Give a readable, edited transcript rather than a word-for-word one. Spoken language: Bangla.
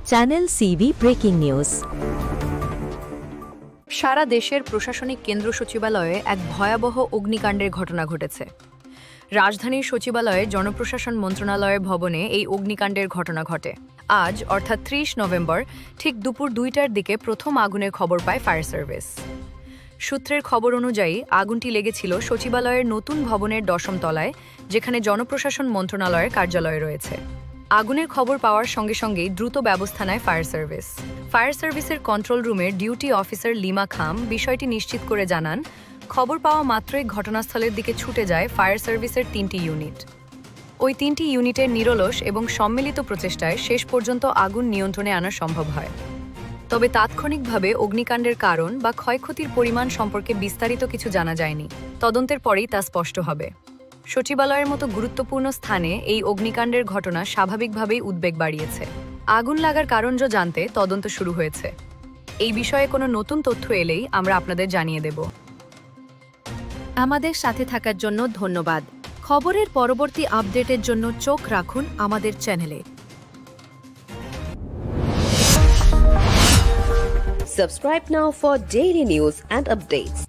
Channel CV breaking news. সারা দেশের প্রশাসনিক কেন্দ্র সচিবালয়ে এক ভয়াবহ অগ্নিকাণ্ডের ঘটনা ঘটেছে। রাজধানীর সচিবালয়ে জনপ্রশাসন মন্ত্রণালয়ের ভবনে এই অগ্নিকাণ্ডের ঘটনা ঘটে। আজ অর্থাৎ 30 নভেম্বর ঠিক দুপুর 2টার দিকে প্রথম আগুনের খবর পায় ফায়ার সার্ভিস। সূত্রের খবর অনুযায়ী আগুনটি লেগেছিল সচিবালয়ের নতুন ভবনের 10ম তলায়, যেখানে জনপ্রশাসন মন্ত্রণালয়ের কার্যালয় রয়েছে। আগুনের খবর পাওয়ার সঙ্গে সঙ্গেই দ্রুত ব্যবস্থা নেয় ফায়ার সার্ভিস। ফায়ার সার্ভিসের কন্ট্রোল রুমের ডিউটি অফিসার লিমা খাম বিষয়টি নিশ্চিত করে জানান, খবর পাওয়া মাত্রই ঘটনাস্থলের দিকে ছুটে যায় ফায়ার সার্ভিসের 3টি ইউনিট। ওই 3টি ইউনিটের নিরলস এবং সম্মিলিত প্রচেষ্টায় শেষ পর্যন্ত আগুন নিয়ন্ত্রণে আনা সম্ভব হয়। তবে তাৎক্ষণিকভাবে অগ্নিকাণ্ডের কারণ বা ক্ষয়ক্ষতির পরিমাণ সম্পর্কে বিস্তারিত কিছু জানা যায়নি। তদন্তের পরেই তা স্পষ্ট হবে। সচিবালয়ের মতো গুরুত্বপূর্ণ স্থানে এই অগ্নিকাণ্ডের ঘটনা স্বাভাবিকভাবেই উদ্বেগ বাড়িয়েছে। আগুন লাগার কারণ জানতে তদন্ত শুরু হয়েছে। এই বিষয়ে কোনো নতুন তথ্য এলেই আমরা আপনাদের জানিয়ে দেব। আমাদের সাথে থাকার জন্য ধন্যবাদ। খবরের পরবর্তী আপডেটের জন্য চোখ রাখুন আমাদের চ্যানেলে। Subscribe now for daily news and updates.